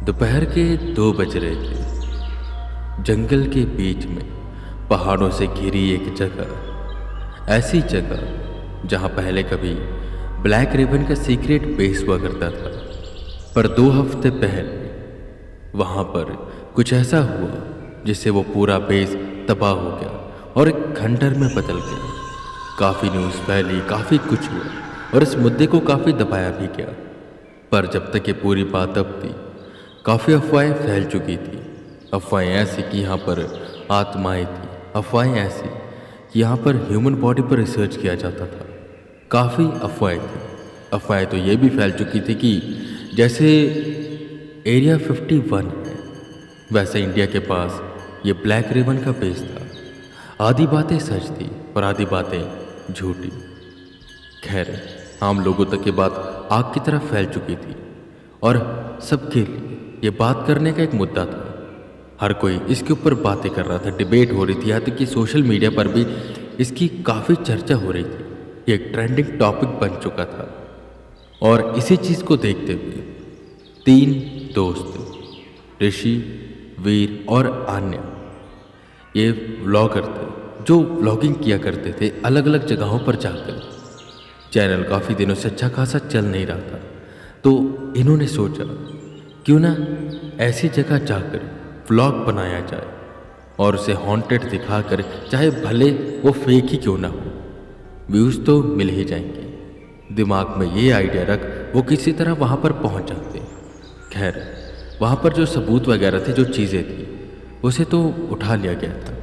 दोपहर के 2 बज रहे थे। जंगल के बीच में पहाड़ों से घिरी एक जगह, ऐसी जगह जहां पहले कभी ब्लैक रिबन का सीक्रेट बेस हुआ करता था। पर 2 हफ्ते पहले वहां पर कुछ ऐसा हुआ जिससे वो पूरा बेस तबाह हो गया और एक खंडर में बदल गया। काफ़ी न्यूज़ फैली, काफ़ी कुछ हुआ और इस मुद्दे को काफ़ी दबाया भी गया। पर जब तक ये पूरी बात अब थी, काफ़ी अफवाहें फैल चुकी थी। अफवाहें ऐसी कि यहाँ पर आत्माएं थी, अफवाहें ऐसी कि यहाँ पर ह्यूमन बॉडी पर रिसर्च किया जाता था। काफ़ी अफवाहें थी। अफवाहें तो ये भी फैल चुकी थी कि जैसे एरिया 51 है, वैसे इंडिया के पास ये ब्लैक रिबन का बेस था। आधी बातें सच थी और आधी बातें झूठी। खैर, आम लोगों तक ये बात आग की तरह फैल चुकी थी और सबके लिए ये बात करने का एक मुद्दा था। हर कोई इसके ऊपर बातें कर रहा था, डिबेट हो रही थी, यहाँ तक कि सोशल मीडिया पर भी इसकी काफ़ी चर्चा हो रही थी। ये एक ट्रेंडिंग टॉपिक बन चुका था। और इसी चीज़ को देखते हुए 3 दोस्त, ऋषि, वीर और आन्या, ये व्लॉगर थे जो व्लॉगिंग किया करते थे अलग अलग जगहों पर जाकर। चैनल काफ़ी दिनों से अच्छा खासा चल नहीं रहा था, तो इन्होंने सोचा क्यों ना ऐसी जगह जाकर व्लॉग बनाया जाए और उसे हॉन्टेड दिखाकर, चाहे भले वो फेक ही क्यों ना हो, व्यूज़ तो मिल ही जाएंगे। दिमाग में ये आइडिया रख वो किसी तरह वहाँ पर पहुँच जाते। खैर, वहाँ पर जो सबूत वगैरह थे, जो चीज़ें थी, उसे तो उठा लिया गया था।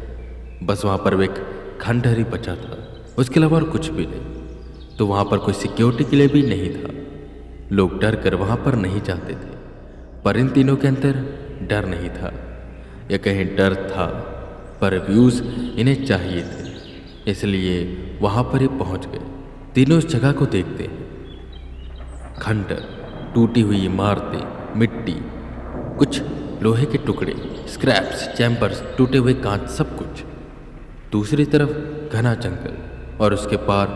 बस वहाँ पर एक खंडहर ही बचा था, उसके अलावा और कुछ भी नहीं। तो वहाँ पर कोई सिक्योरिटी के लिए भी नहीं था। लोग डर कर वहाँ पर नहीं जाते थे। पर इन तीनों के अंदर डर नहीं था, या कहीं डर था पर व्यूज़ इन्हें चाहिए थे, इसलिए वहाँ पर ही पहुँच गए। तीनों उस जगह को देखते हैं। खंडर, टूटी हुई इमारतें, मिट्टी, कुछ लोहे के टुकड़े, स्क्रैप्स, चैम्बर्स, टूटे हुए कांच, सब कुछ। दूसरी तरफ घना जंगल और उसके पार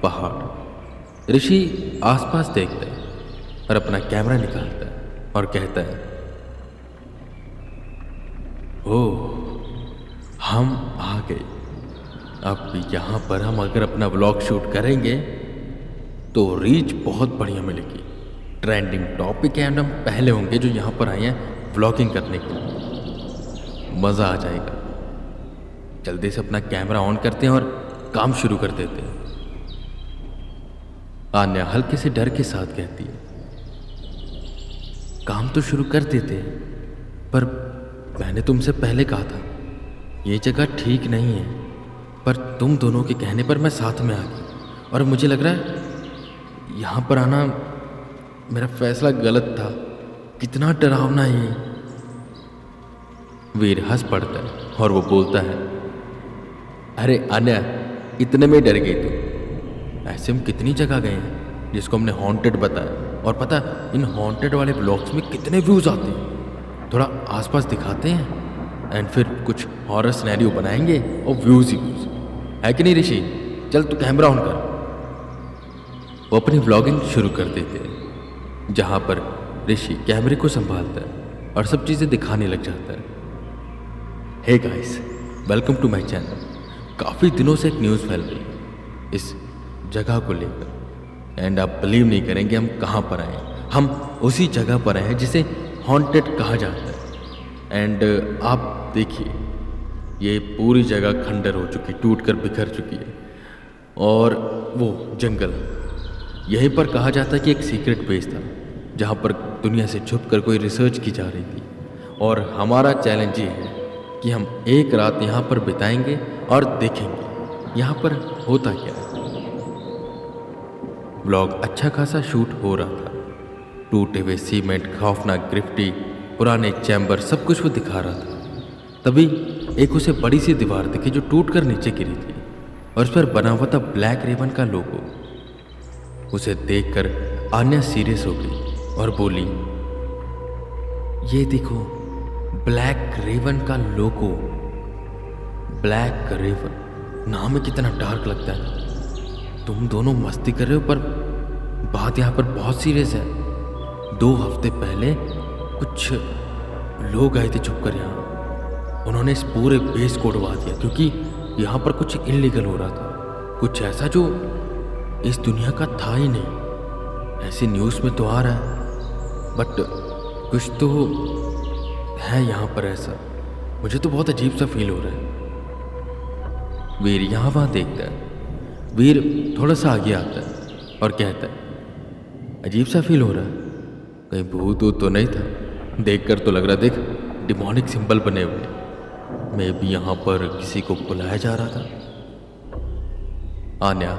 पहाड़। ऋषि आसपास देखता है और अपना कैमरा निकालता है और कहता है, ओह, हम आ गए। अब यहाँ पर हम अगर अपना व्लॉग शूट करेंगे तो रीच बहुत बढ़िया मिलेगी। ट्रेंडिंग टॉपिक है, हम पहले होंगे जो यहाँ पर आए हैं व्लॉगिंग करने के लिए। मज़ा आ जाएगा। जल्दी से अपना कैमरा ऑन करते हैं और काम शुरू कर देते हैं। आन्या हल्के से डर के साथ कहती है, काम तो शुरू कर देते हैं, पर मैंने तुमसे पहले कहा था ये जगह ठीक नहीं है। पर तुम दोनों के कहने पर मैं साथ में आ गई और मुझे लग रहा है यहाँ पर आना मेरा फैसला गलत था। कितना डरावना है ये। वीर हंस पड़ता है और वो बोलता है, अरे आन्या, इतने में डर गई तुम? ऐसे हम कितनी जगह गए हैं जिसको हमने हॉन्टेड बताया, और पता इन हॉन्टेड वाले ब्लॉग्स में कितने व्यूज़ आते हैं। थोड़ा आसपास दिखाते हैं एंड फिर कुछ हॉरर सिनेरियो बनाएंगे और व्यूज़ ही व्यूज़, है कि नहीं ऋषि? चल तू कैमरा ऑन कर। वो अपनी व्लॉगिंग शुरू कर देते हैं, जहाँ पर ऋषि कैमरे को संभालता है और सब चीज़ें दिखाने लग जाता है। Hey guys, welcome to my channel. काफ़ी दिनों से एक न्यूज़ फैल रही है इस जगह को लेकर, एंड आप बिलीव नहीं करेंगे हम कहाँ पर आए हैं। हम उसी जगह पर आए हैं जिसे हॉन्टेड कहा जाता है। एंड आप देखिए, ये पूरी जगह खंडर हो चुकी, टूटकर बिखर चुकी है। और वो जंगल, यहीं पर कहा जाता है कि एक सीक्रेट बेस था जहाँ पर दुनिया से छुपकर कोई रिसर्च की जा रही थी। और हमारा चैलेंज ये है कि हम एक रात यहाँ पर बिताएंगे और देखेंगे यहाँ पर होता क्या है। व्लॉग अच्छा खासा शूट हो रहा था। टूटे हुए सीमेंट, खौफनाक ग्रिफ्टी, पुराने चैम्बर, सब कुछ वो दिखा रहा था। तभी एक उसे बड़ी सी दीवार दिखी जो टूटकर नीचे गिरी थी और उस पर बना हुआ था ब्लैक रिबन का लोगो। उसे देखकर आन्या सीरियस हो गई और बोली, ये देखो, ब्लैक रिबन का लोगो। ब्लैक रिबन, नाम में कितना डार्क लगता है। तुम दोनों मस्ती कर रहे हो, पर बात यहाँ पर बहुत सीरियस है। 2 हफ्ते पहले कुछ लोग आए थे छुपकर यहाँ। उन्होंने इस पूरे बेस को उड़वा दिया क्योंकि यहाँ पर कुछ इलीगल हो रहा था, कुछ ऐसा जो इस दुनिया का था ही नहीं। ऐसी न्यूज़ में तो आ रहा है, बट कुछ तो है यहाँ पर ऐसा। मुझे तो बहुत अजीब सा फील हो रहा है। वीर यहाँ वहाँ देखता है। वीर थोड़ा सा आगे आता है और कहता है, अजीब सा फील हो रहा है, कहीं भूत वूत तो नहीं था? देखकर तो लग रहा, देख डिमोनिक सिंबल बने हुए। मैं भी यहाँ पर किसी को बुलाया जा रहा था। आन्या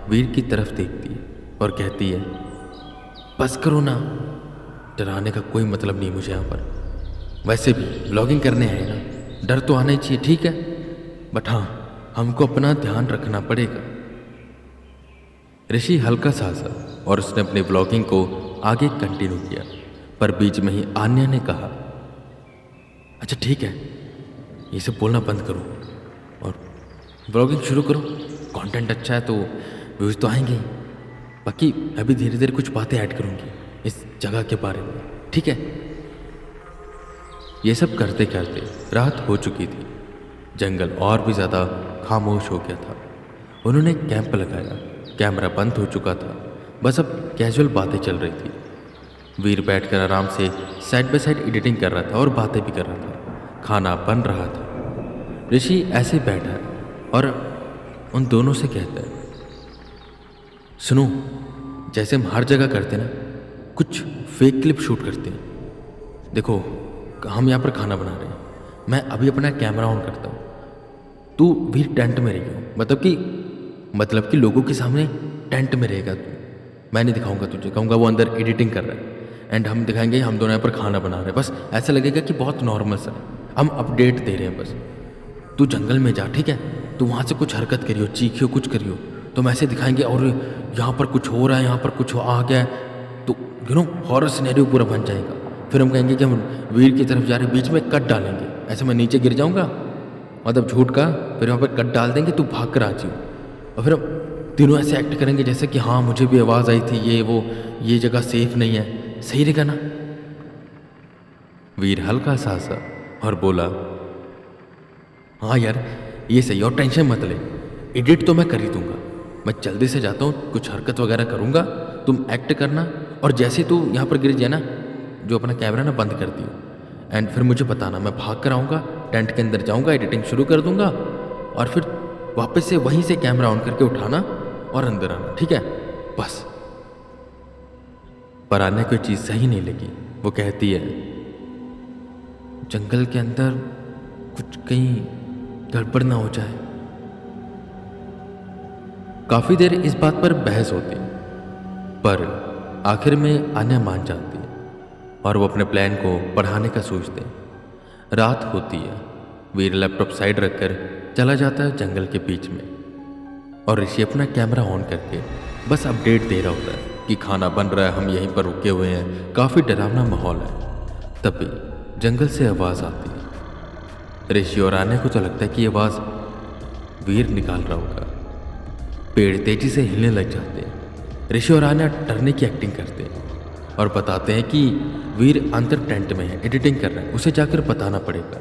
वीर की तरफ देखती है और कहती है, बस करो ना, डराने का कोई मतलब नहीं मुझे यहाँ पर। वैसे भी व्लॉगिंग करने आए ना, डर तो आना ही चाहिए, ठीक है, बट हाँ हमको अपना ध्यान रखना पड़ेगा। ऋषि हल्का सा हंसा और उसने अपनी व्लॉगिंग को आगे कंटिन्यू किया, पर बीच में ही आन्या ने कहा, अच्छा ठीक है, ये सब बोलना बंद करो और व्लॉगिंग शुरू करो। कंटेंट अच्छा है तो व्यूज़ तो आएंगे ही। बाकी अभी धीरे धीरे कुछ बातें ऐड करूँगी इस जगह के बारे में, ठीक है। ये सब करते करते रात हो चुकी थी। जंगल और भी ज़्यादा खामोश हो गया था। उन्होंने कैंप लगाया, कैमरा बंद हो चुका था, बस अब कैजुअल बातें चल रही थी। वीर बैठकर आराम से साइड बाय साइड एडिटिंग कर रहा था और बातें भी कर रहा था। खाना बन रहा था। ऋषि ऐसे बैठा है और उन दोनों से कहता है, सुनो, जैसे हम हर जगह करते ना, कुछ फेक क्लिप शूट करते हैं। देखो हम यहाँ पर खाना बना रहे हैं, मैं अभी अपना कैमरा ऑन करता हूँ, तू भी टेंट में रहेगा, मतलब कि लोगों के सामने टेंट में रहेगा तू। मैं नहीं दिखाऊंगा तुझे, कहूँगा वो अंदर एडिटिंग कर रहा है, एंड हम दिखाएंगे हम दोनों यहाँ पर खाना बना रहे हैं। बस ऐसा लगेगा कि बहुत नॉर्मल सा है, हम अपडेट दे रहे हैं बस। तू जंगल में जा, ठीक है, तू वहाँ से कुछ हरकत करियो, चीखियो, कुछ करियो, तो हम ऐसे दिखाएंगे और यहाँ पर कुछ हो रहा है, यहाँ पर कुछ आ गया है, तो हॉरर सिनेरियो पूरा बन जाएगा। फिर हम कहेंगे कि हम वीर की तरफ जा रहे हैं, बीच में कट डालेंगे, ऐसे मैं नीचे गिर जाऊँगा, मतलब झूठ का, फिर वहाँ पर कट डाल देंगे, तू भाग कर आ जाओ, और फिर हम तीनों ऐसे एक्ट करेंगे जैसे कि हाँ मुझे भी आवाज़ आई थी, ये वो, ये जगह सेफ नहीं है। सही रहेगा ना? वीर हल्का सा हंसा और बोला, हाँ यार ये सही, और टेंशन मत ले, एडिट तो मैं कर ही दूंगा। मैं जल्दी से जाता हूँ, कुछ हरकत वगैरह करूँगा, तुम एक्ट करना, और जैसे तू यहाँ पर गिर जाए ना, जो अपना कैमरा ना बंद कर दियो, एंड फिर मुझे बताना, मैं भाग कर आऊँगा, टेंट के अंदर जाऊँगा, एडिटिंग शुरू कर दूँगा, और फिर वापस से वहीं से कैमरा ऑन करके उठाना और अंदर आना, ठीक है, बस। पर आने कोई चीज़ सही नहीं लगी। वो कहती है, जंगल के अंदर कुछ कहीं गड़बड़ ना हो जाए। काफी देर इस बात पर बहस होती, पर आखिर में आन्या मान जाती है और वो अपने प्लान को बढ़ाने का सोचते हैं। रात होती है। वीर लैपटॉप साइड रखकर चला जाता है जंगल के बीच में, और ऋषि अपना कैमरा ऑन करके बस अपडेट दे रहा होता है कि खाना बन रहा है, हम यहीं पर रुके हुए हैं, काफ़ी डरावना माहौल है। तभी जंगल से आवाज़ आती है। ऋषि और आन्या को तो लगता है कि ये आवाज़ वीर निकाल रहा होगा। पेड़ तेजी से हिलने लग जाते हैं। ऋषि और आन्या डरने की एक्टिंग करते हैं और बताते हैं कि वीर अंदर टेंट में है, एडिटिंग कर रहा है, उसे जाकर बताना पड़ेगा।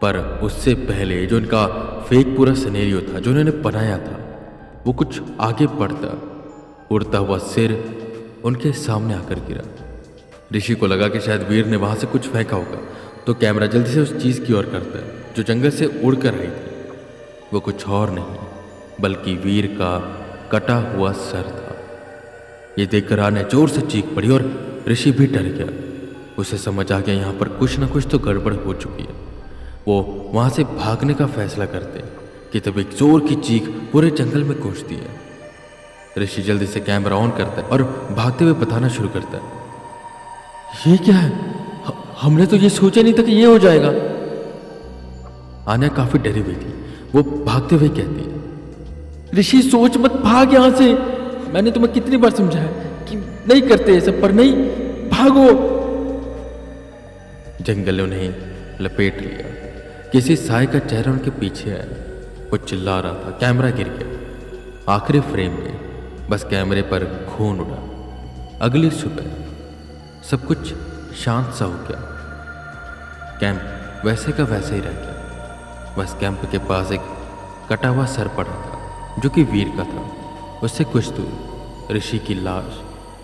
पर उससे पहले जो इनका फेक पूरा सिनेरियो था, जो उन्होंने बनाया था, वो कुछ आगे बढ़ता, उड़ता हुआ सिर उनके सामने आकर गिरा। ऋषि को लगा कि शायद वीर ने वहाँ से कुछ फेंका होगा, तो कैमरा जल्दी से उस चीज़ की ओर करता है जो जंगल से उड़कर आई थी। वो कुछ और नहीं बल्कि वीर का कटा हुआ सर था। ये देखकर आन्या जोर से चीख पड़ी और ऋषि भी डर गया। उसे समझ आ गया यहाँ पर कुछ ना कुछ तो गड़बड़ हो चुकी है। वो वहाँ से भागने का फैसला करते हैं कि तब एक जोर की चीख पूरे जंगल में गूंजती है। ऋषि जल्दी से कैमरा ऑन करता है और भागते हुए बताना शुरू करता है, ये क्या है? हमने तो ये सोचा नहीं था कि ये हो जाएगा। आन्या काफी डरी हुई थी। वो भागते हुए कहती है, ऋषि सोच मत, भाग यहां से। मैंने तुम्हें कितनी बार समझाया कि नहीं करते ये सब, पर नहीं, भागो। जंगल ने उन्हें लपेट लिया। किसी साय का चेहरा उनके पीछे आया। वो चिल्ला रहा था। कैमरा गिर गया। आखिरी फ्रेम में बस कैमरे पर खून उड़ा। अगली सुबह सब कुछ शांत सा हो गया। कैंप वैसे का वैसे ही रह गया। बस कैंप के पास एक कटा हुआ सर पड़ा था जो कि वीर का था। उससे कुछ दूर ऋषि की लाश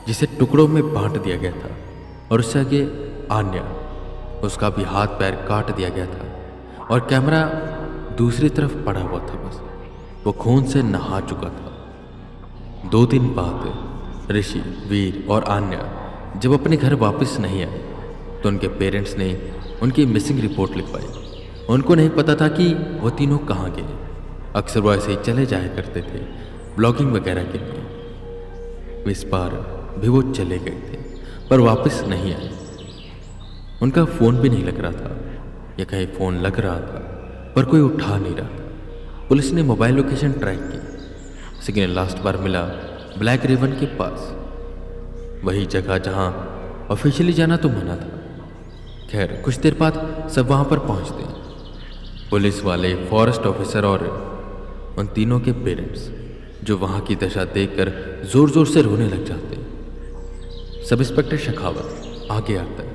जिसे टुकड़ों में बांट दिया गया था, और उससे आगे आन्या, उसका भी हाथ पैर काट दिया गया था, और कैमरा दूसरी तरफ पड़ा हुआ था। बस वो खून से नहा चुका था। 2 दिन बाद ऋषि, वीर और आन्या जब अपने घर वापस नहीं आए तो उनके पेरेंट्स ने उनकी मिसिंग रिपोर्ट लिखवाई। उनको नहीं पता था कि वो तीनों कहाँ गए। अक्सर वो ऐसे ही चले जाया करते थे ब्लॉगिंग वगैरह के लिए। इस बार भी वो चले गए थे पर वापस नहीं आए। उनका फ़ोन भी नहीं लग रहा था, या कहीं फ़ोन लग रहा था पर कोई उठा नहीं रहा था। पुलिस ने मोबाइल लोकेशन ट्रैक की। सिग्नल लास्ट बार मिला ब्लैक रिवन के पास, वही जगह जहां ऑफिशियली जाना तो मना था। खैर कुछ देर बाद सब वहां पर पहुंचते। पुलिस वाले, फॉरेस्ट ऑफिसर और उन तीनों के पेरेंट्स, जो वहां की दशा देखकर जोर जोर से रोने लग जाते। सब इंस्पेक्टर शेखावत आगे आता है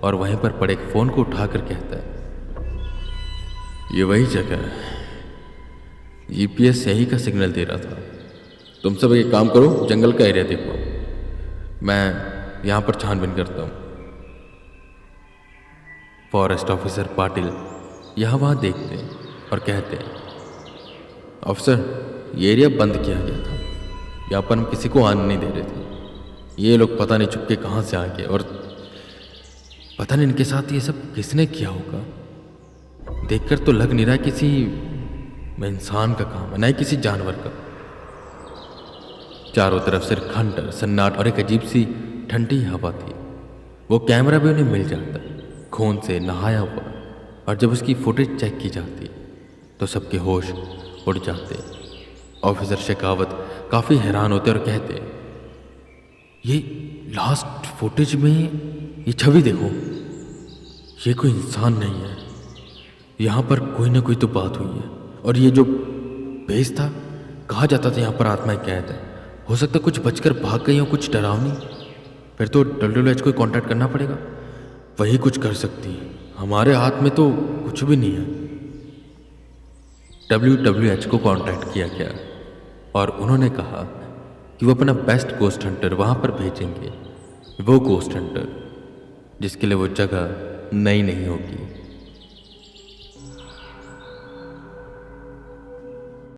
और वहीं पर पड़े एक फोन को उठाकर कहता है, ये वही जगह है, जीपीएस यही का सिग्नल दे रहा था। तुम सब एक काम करो, जंगल का एरिया देखो, मैं यहां पर छानबीन करता हूं। फॉरेस्ट ऑफिसर पाटिल यहाँ वहाँ देखते हैं और कहते हैं, ऑफिसर ये एरिया बंद किया गया था, यहाँ पर हम किसी को आने नहीं दे रहे थे। ये लोग पता नहीं चुपके कहाँ से आ गए, और पता नहीं इनके साथ ये सब किसने किया होगा। देखकर तो लग नहीं रहा किसी इंसान का काम है, न ही किसी जानवर का। चारों तरफ सिर्फ खंडर, सन्नाट और एक अजीब सी ठंडी हवा थी। वो कैमरा भी उन्हें मिल जाता, खून से नहाया हुआ, और जब उसकी फुटेज चेक की जाती तो सबके होश उड़ जाते। ऑफिसर शेखावत काफ़ी हैरान होते और कहते, ये लास्ट फुटेज में ये छवि देखो, ये कोई इंसान नहीं है, यहाँ पर कोई ना कोई तो बात हुई है। और ये जो बेस था, कहा जाता था यहाँ पर आत्माएं कैद है, हो सकता कुछ बचकर भाग गई हो, कुछ डरावनी। फिर तो WWH को कांटेक्ट करना पड़ेगा, वही कुछ कर सकती है, हमारे हाथ में तो कुछ भी नहीं है। WWH को कांटेक्ट किया गया और उन्होंने कहा कि वो अपना बेस्ट गोस्ट हंटर वहाँ पर भेजेंगे, वो गोस्ट हंटर जिसके लिए वो जगह नई नहीं होगी।